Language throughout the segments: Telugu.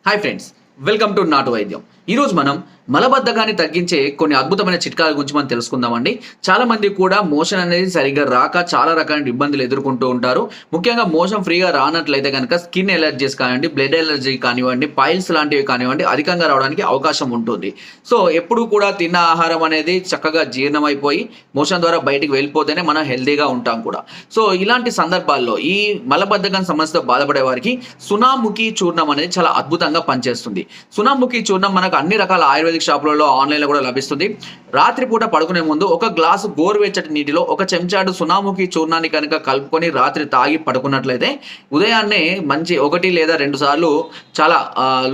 హాయ్ ఫ్రెండ్స్, వెల్కమ్ టు నాటు వైద్యం. ఈరోజు మనం మలబద్ధకాన్ని తగ్గించే కొన్ని అద్భుతమైన చిట్కాల గురించి మనం తెలుసుకుందామండి. చాలా మంది కూడా మోషన్ అనేది సరిగ్గా రాక చాలా రకాల ఇబ్బందులు ఎదుర్కొంటూ ఉంటారు. ముఖ్యంగా మోషన్ ఫ్రీగా రానట్లయితే కనుక స్కిన్ ఎలర్జీస్ కానివ్వండి, బ్లడ్ ఎలర్జీ కానివ్వండి, పైల్స్ లాంటివి కానివ్వండి అధికంగా రావడానికి అవకాశం ఉంటుంది. సో ఎప్పుడు కూడా తిన్న ఆహారం అనేది చక్కగా జీర్ణమైపోయి మోషన్ ద్వారా బయటికి వెళ్ళిపోతేనే మనం హెల్తీగా ఉంటాం కూడా. సో ఇలాంటి సందర్భాల్లో ఈ మలబద్ధకం సమస్యతో బాధపడే వారికి సునాముఖి చూర్ణం అనేది చాలా అద్భుతంగా పనిచేస్తుంది. సునాముఖి చూర్ణం మనకు అన్ని రకాల ఆయుర్వేదిక్ షాపులలో ఆన్లైన్లో కూడా లభిస్తుంది. రాత్రిపూట పడుకునే ముందు ఒక గ్లాసు గోరువెచ్చటి నీటిలో ఒక చెంచాడు సునాముఖి చూర్ణాన్ని కనుక కలుపుకొని రాత్రి తాగి పడుకున్నట్లయితే ఉదయాన్నే మంచి 1 లేదా 2 సార్లు చాలా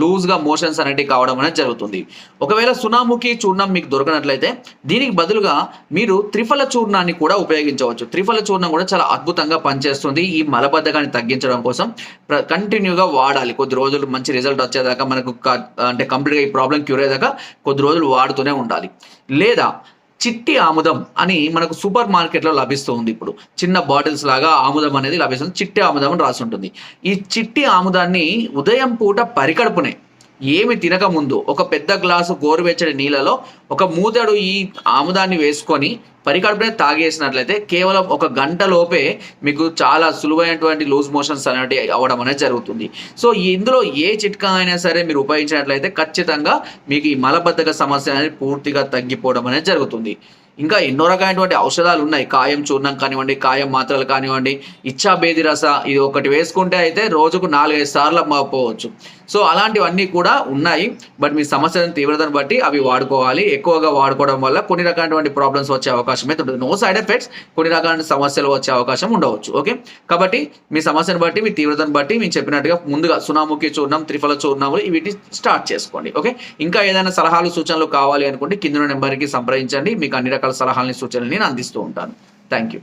లూజ్గా మోషన్స్ అనేటివి కావడం అనేది జరుగుతుంది. ఒకవేళ సునాముఖి చూర్ణం మీకు దొరకనట్లయితే దీనికి బదులుగా మీరు త్రిఫల చూర్ణాన్ని కూడా ఉపయోగించవచ్చు. త్రిఫల చూర్ణం కూడా చాలా అద్భుతంగా పనిచేస్తుంది. ఈ మలబద్ధకాన్ని తగ్గించడం కోసం కంటిన్యూగా వాడాలి. కొద్ది రోజులు మంచి రిజల్ట్ వచ్చేదాకా మనకు అంటే కంప్లీట్గా ఈ ప్రాబ్లం క్యూర్ అయ్యేదాకా కొద్ది రోజులు వాడుతూనే ఉండాలి. లేదా చిట్టి ఆముదం అని మనకు సూపర్ మార్కెట్లో లభిస్తూ ఉంది. ఇప్పుడు చిన్న బాటిల్స్ లాగా ఆముదం అనేది లభిస్తుంది. చిట్టి ఆముదం అని రాసి ఉంటుంది. ఈ చిట్టి ఆముదాన్ని ఉదయం పూట పరికడుపునే ఏమి తినక ముందు ఒక పెద్ద గ్లాసు గోరువెచ్చని నీళ్ళలో ఒక మూతడు ఈ ఆముదాన్ని వేసుకొని పరికడుపునే తాగేసినట్లయితే కేవలం 1 గంట లోపే మీకు చాలా సులువైనటువంటి లూజ్ మోషన్స్ అనేవి అవ్వడం అనేది జరుగుతుంది. సో ఇందులో ఏ చిట్కా అయినా సరే మీరు ఉపయోగించినట్లయితే ఖచ్చితంగా మీకు ఈ మలబద్ధక సమస్య అనేది పూర్తిగా తగ్గిపోవడం అనేది జరుగుతుంది. ఇంకా ఎన్నో రకాలైనటువంటి ఔషధాలు ఉన్నాయి. కాయం చూర్ణం కానివ్వండి, కాయం మాత్రలు కానివ్వండి, ఇచ్చాబేది రస ఇది ఒకటి వేసుకుంటే అయితే రోజుకు 4-5 సార్లు పోవచ్చు. సో అలాంటివన్నీ కూడా ఉన్నాయి. బట్ మీ సమస్యలను తీవ్రతను బట్టి అవి వాడుకోవాలి. ఎక్కువగా వాడుకోవడం వల్ల కొన్ని రకాలైనటువంటి ప్రాబ్లమ్స్ వచ్చే అవకాశం అయితే ఉంటుంది. నో సైడ్ ఎఫెక్ట్స్, కొన్ని రకాల సమస్యలు వచ్చే అవకాశం ఉండవచ్చు. ఓకే, కాబట్టి మీ సమస్యను బట్టి మీ తీవ్రతను బట్టి మేము చెప్పినట్టుగా ముందుగా సునాముఖి చూర్ణం, త్రిఫల చూర్ణములు వీటిని స్టార్ట్ చేసుకోండి. ఓకే, ఇంకా ఏదైనా సలహాలు సూచనలు కావాలి అనుకుంటే కింద నెంబర్కి సంప్రదించండి. మీకు అన్ని రకాల సలహాలని సూచనలు నేను అందిస్తూ ఉంటాను. Thank you.